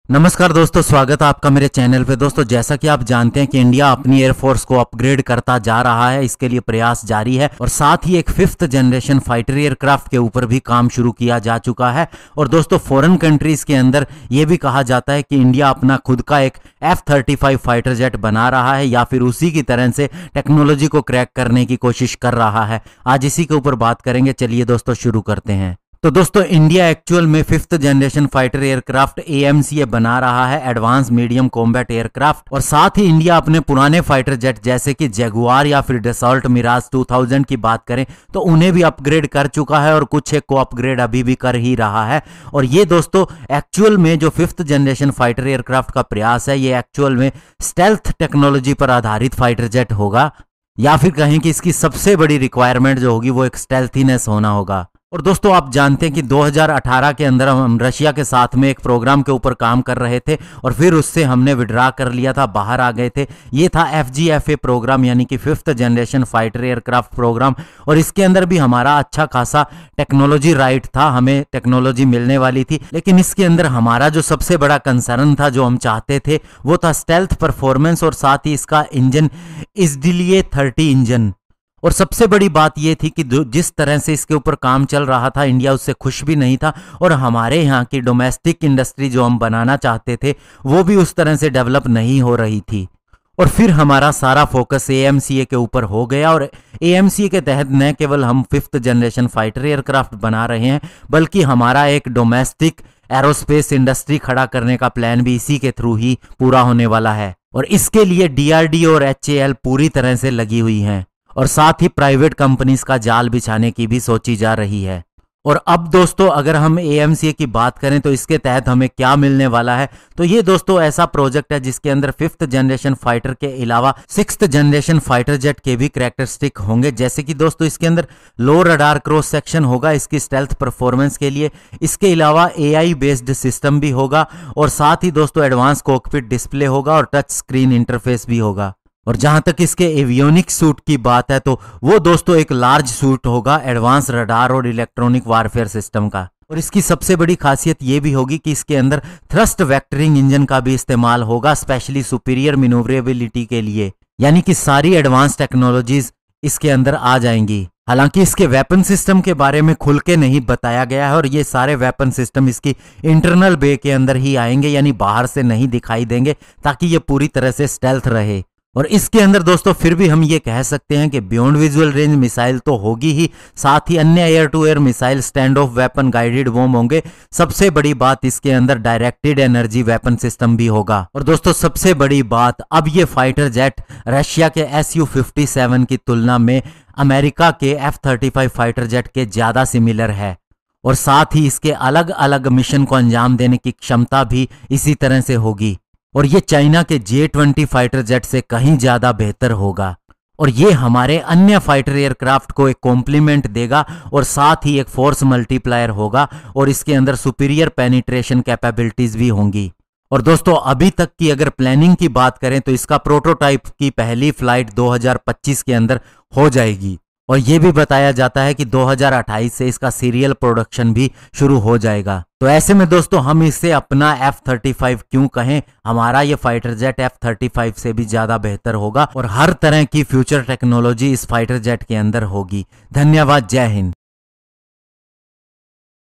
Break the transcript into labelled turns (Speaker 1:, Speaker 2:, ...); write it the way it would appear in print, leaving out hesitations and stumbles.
Speaker 1: नमस्कार दोस्तों, स्वागत है आपका मेरे चैनल पे। दोस्तों, जैसा कि आप जानते हैं कि इंडिया अपनी एयरफोर्स को अपग्रेड करता जा रहा है, इसके लिए प्रयास जारी है और साथ ही एक 5th जनरेशन फाइटर एयरक्राफ्ट के ऊपर भी काम शुरू किया जा चुका है। और दोस्तों, फॉरेन कंट्रीज के अंदर ये भी कहा जाता है कि इंडिया अपना खुद का एक F-35 फाइटर जेट बना रहा है या फिर उसी की तरह से टेक्नोलॉजी को क्रैक करने की कोशिश कर रहा है। आज इसी के ऊपर बात करेंगे। चलिए दोस्तों, शुरू करते हैं। तो दोस्तों, इंडिया एक्चुअल में 5th generation fighter aircraft AMCA बना रहा है, एडवांस मीडियम कॉम्बैट एयरक्राफ्ट। और साथ ही इंडिया अपने पुराने फाइटर जेट जैसे कि जगुआर या फिर डसॉल्ट मिराज 2000 की बात करें तो उन्हें भी अपग्रेड कर चुका है और कुछ एक को अपग्रेड अभी भी कर ही रहा है। और ये दोस्तों एक्चुअल में जो 5th जनरेशन फाइटर एयरक्राफ्ट का प्रयास है, ये एक्चुअल में स्टेल्थ टेक्नोलॉजी पर आधारित फाइटर जेट होगा, या फिर कहें कि इसकी सबसे बड़ी रिक्वायरमेंट जो होगी वो एक स्टेल्थीनेस होना होगा। और दोस्तों, आप जानते हैं कि 2018 के अंदर हम रशिया के साथ में एक प्रोग्राम के ऊपर काम कर रहे थे और फिर उससे हमने विड्रा कर लिया था, बाहर आ गए थे। ये था FGFA प्रोग्राम, यानी कि 5th generation fighter aircraft programme. और इसके अंदर भी हमारा अच्छा खासा टेक्नोलॉजी राइट था, हमें टेक्नोलॉजी मिलने वाली थी। लेकिन इसके अंदर हमारा जो सबसे बड़ा कंसर्न था, जो हम चाहते थे, वो था स्टेल्थ परफॉर्मेंस और साथ ही इसका इंजन SDLE 30 इंजन। और सबसे बड़ी बात यह थी कि जिस तरह से इसके ऊपर काम चल रहा था, इंडिया उससे खुश भी नहीं था और हमारे यहाँ की डोमेस्टिक इंडस्ट्री जो हम बनाना चाहते थे वो भी उस तरह से डेवलप नहीं हो रही थी। और फिर हमारा सारा फोकस AMCA के ऊपर हो गया और AMCA के तहत न केवल हम 5th जनरेशन फाइटर एयरक्राफ्ट बना रहे हैं, बल्कि हमारा एक डोमेस्टिक एरोस्पेस इंडस्ट्री खड़ा करने का प्लान भी इसी के थ्रू ही पूरा होने वाला है। और इसके लिए DRDO और HAL पूरी तरह से लगी हुई हैं और साथ ही प्राइवेट कंपनीज का जाल बिछाने की भी सोची जा रही है। और अब दोस्तों, अगर हम AMCA की बात करें तो इसके तहत हमें क्या मिलने वाला है, तो ये दोस्तों ऐसा प्रोजेक्ट है जिसके अंदर 5th जनरेशन फाइटर के अलावा 6th जनरेशन फाइटर जेट के भी कैरेक्टरिस्टिक होंगे। जैसे कि दोस्तों, इसके अंदर लो रडार क्रॉस सेक्शन होगा इसकी स्टेल्थ परफॉर्मेंस के लिए। इसके अलावा AI बेस्ड सिस्टम भी होगा और साथ ही दोस्तों एडवांस कॉकपिट डिस्प्ले होगा और टच स्क्रीन इंटरफेस भी होगा। और जहां तक इसके एवियोनिक सूट की बात है तो वो दोस्तों एक लार्ज सूट होगा एडवांस रडार और इलेक्ट्रॉनिक वारफेयर सिस्टम का। और इसकी सबसे बड़ी खासियत ये भी होगी कि इसके अंदर थ्रस्ट वेक्टरिंग इंजन का भी इस्तेमाल होगा, स्पेशली सुपीरियर मैन्यूवरेबिलिटी के लिए, यानी कि सारी एडवांस टेक्नोलॉजीज इसके अंदर आ जाएंगी। हालांकि इसके वेपन सिस्टम के बारे में खुल के नहीं बताया गया है और ये सारे वेपन सिस्टम इसकी इंटरनल बे के अंदर ही आएंगे, यानी बाहर से नहीं दिखाई देंगे, ताकि ये पूरी तरह से स्टेल्थ रहे। और इसके अंदर दोस्तों फिर भी हम ये कह सकते हैं कि बियॉन्ड विजुअल रेंज मिसाइल तो होगी ही, साथ ही अन्य air to air missile, stand off weapon, guided bomb होंगे। सबसे बड़ी बात, इसके अंदर डायरेक्टेड एनर्जी वेपन सिस्टम भी होगा। और दोस्तों सबसे बड़ी बात, अब ये फाइटर जेट रशिया के Su-57 की तुलना में अमेरिका के F-35 फाइटर जेट के ज्यादा सिमिलर है और साथ ही इसके अलग अलग मिशन को अंजाम देने की क्षमता भी इसी तरह से होगी। और ये चाइना के J-20 फाइटर जेट से कहीं ज्यादा बेहतर होगा और ये हमारे अन्य फाइटर एयरक्राफ्ट को एक कॉम्प्लीमेंट देगा और साथ ही एक फोर्स मल्टीप्लायर होगा और इसके अंदर सुपीरियर पेनिट्रेशन कैपेबिलिटीज भी होंगी। और दोस्तों अभी तक की अगर प्लानिंग की बात करें तो इसका प्रोटोटाइप की पहली फ्लाइट 2025 के अंदर हो जाएगी और यह भी बताया जाता है कि 2028 से इसका सीरियल प्रोडक्शन भी शुरू हो जाएगा। तो ऐसे में दोस्तों हम इसे अपना F-35 क्यों कहें, हमारा ये फाइटर जेट F-35 से भी ज्यादा बेहतर होगा और हर तरह की फ्यूचर टेक्नोलॉजी इस फाइटर जेट के अंदर होगी। धन्यवाद, जय हिंद।